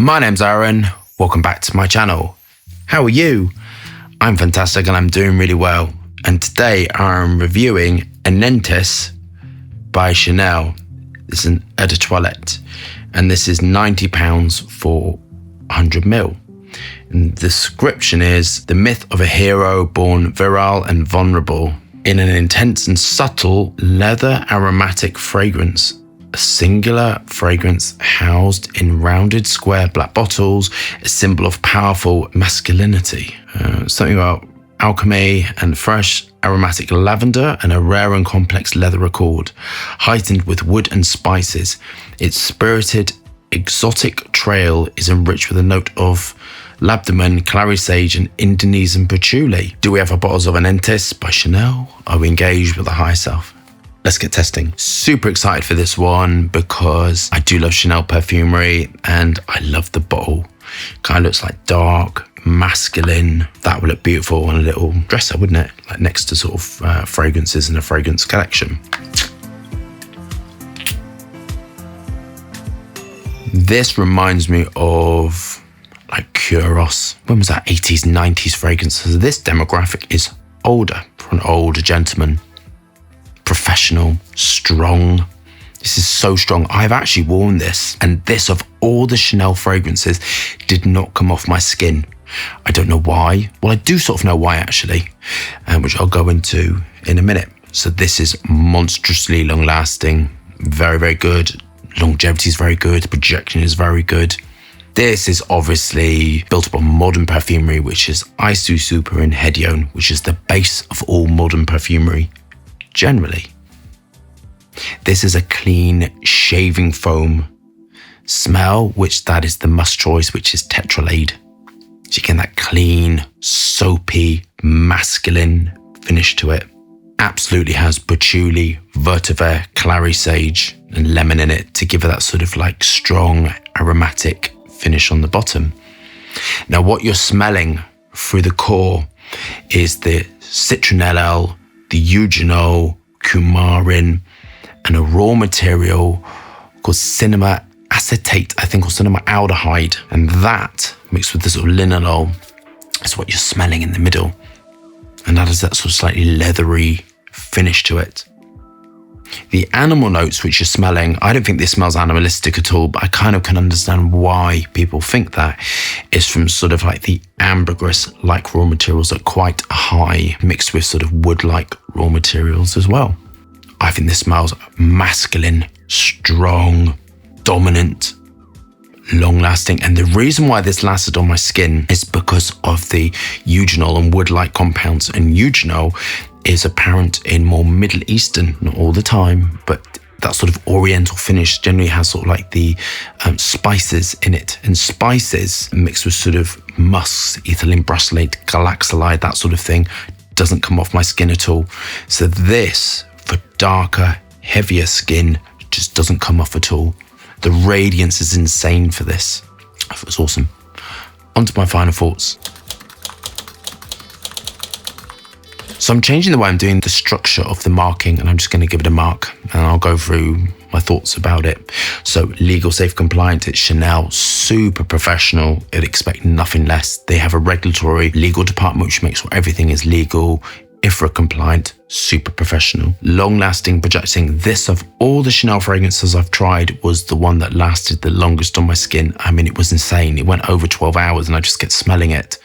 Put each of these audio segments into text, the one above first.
My name's Aaron. Welcome back to my channel. How are you? I'm fantastic and I'm doing really well. And today I'm reviewing Antaeus by Chanel. This is an eau de toilette. And this is £90 for 100ml. And the description is the myth of a hero born virile and vulnerable in an intense and subtle leather aromatic fragrance. A singular fragrance housed in rounded square black bottles, a symbol of powerful masculinity. Something about alchemy and fresh aromatic lavender and a rare and complex leather accord, heightened with wood and spices. Its spirited, exotic trail is enriched with a note of labdaman, clary sage and Indonesian patchouli. Do we have our bottles of Antaeus by Chanel? Are we engaged with the higher self? Let's get testing. Super excited for this one because I do love Chanel perfumery and I love the bottle. Kind of looks like dark, masculine. That would look beautiful on a little dresser, wouldn't it? Like next to sort of fragrances in a fragrance collection. This reminds me of like Kuros. When was that? 80s, 90s fragrances. This demographic is older, for an older gentleman. Professional, strong. This is so strong. I've actually worn this, and this of all the Chanel fragrances did not come off my skin. I don't know why. Well, I do sort of know why actually, which I'll go into in a minute. So this is monstrously long lasting, very, very good. Longevity is very good. Projection is very good. This is obviously built upon modern perfumery, which is Isu Super and Hedione, which is the base of all modern perfumery. Generally, this is a clean shaving foam smell, which that is the must choice, which is tetralade. So you get that clean, soapy, masculine finish to it. Absolutely has patchouli, vetiver, clary sage and lemon in it to give it that sort of like strong aromatic finish on the bottom. Now what you're smelling through the core is the citronellal, the eugenol, coumarin, and a raw material called cinema acetate, I think, or cinema aldehyde. And that, mixed with the sort of linalool, is what you're smelling in the middle. And that is that sort of slightly leathery finish to it. The animal notes which you're smelling, I don't think this smells animalistic at all, but I kind of can understand why people think that. Is from sort of like the ambergris-like raw materials that are quite high, mixed with sort of wood-like raw materials as well. I think this smells masculine, strong, dominant, long-lasting. And the reason why this lasted on my skin is because of the eugenol and wood-like compounds. And eugenol is apparent in more Middle Eastern, not all the time, but that sort of oriental finish generally has sort of like the spices in it. And spices mixed with sort of musks, ethylene brassylate, galaxolide, that sort of thing, doesn't come off my skin at all. So this, for darker, heavier skin, just doesn't come off at all. The radiance is insane for this. I thought it was awesome. On to my final thoughts. So I'm changing the way I'm doing the structure of the marking, and I'm just going to give it a mark and I'll go through my thoughts about it. So legal, safe, compliant, it's Chanel, super professional. You'd expect nothing less. They have a regulatory legal department which makes sure everything is legal, IFRA compliant, super professional. Long lasting, projecting. This of all the Chanel fragrances I've tried was the one that lasted the longest on my skin. I mean, it was insane. It went over 12 hours and I just kept smelling it.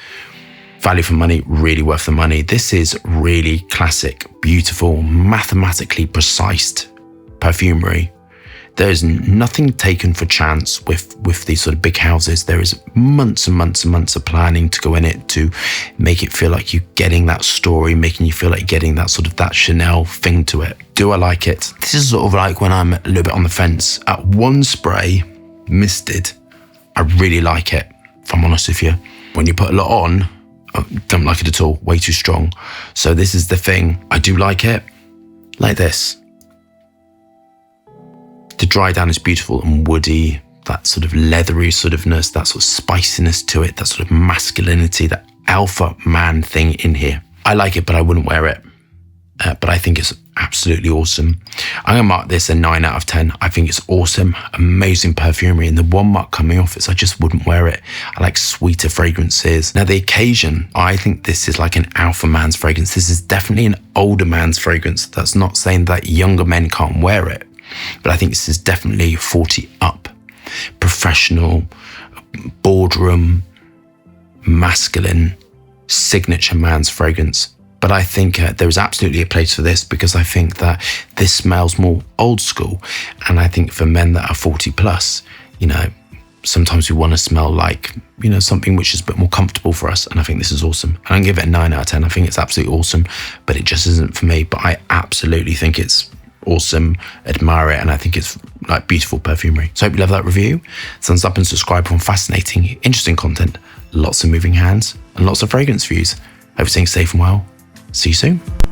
Value for money, really worth the money. This is really classic, beautiful, mathematically precise perfumery. There's nothing taken for chance with these sort of big houses. There is months and months and months of planning to go in it to make it feel like you're getting that story, making you feel like you're getting that sort of that Chanel thing to it. Do I like it? This is sort of like when I'm a little bit on the fence. At one spray, misted, I really like it, if I'm honest with you. When you put a lot on, I don't like it at all, way too strong. So this is the thing, I do like it, like this. The dry down is beautiful and woody, that sort of leathery sort ofness, that sort of spiciness to it, that sort of masculinity, that alpha man thing in here. I like it, but I wouldn't wear it. but I think it's absolutely awesome. I'm going to mark this a 9 out of 10. I think it's awesome, amazing perfumery, and the one mark coming off is I just wouldn't wear it. I like sweeter fragrances. Now, the occasion, I think this is like an alpha man's fragrance. This is definitely an older man's fragrance. That's not saying that younger men can't wear it, but I think this is definitely 40 up. Professional, boardroom, masculine, signature man's fragrance. But I think there is absolutely a place for this, because I think that this smells more old school. And I think for men that are 40 plus, you know, sometimes we want to smell like, you know, something which is a bit more comfortable for us. And I think this is awesome. And I give it a 9 out of 10. I think it's absolutely awesome, but it just isn't for me. But I absolutely think it's awesome, admire it, and I think it's like beautiful perfumery. So I hope you love that review. Thumbs up and subscribe for fascinating, interesting content, lots of moving hands, and lots of fragrance reviews. Hope you're staying safe and well. See you soon.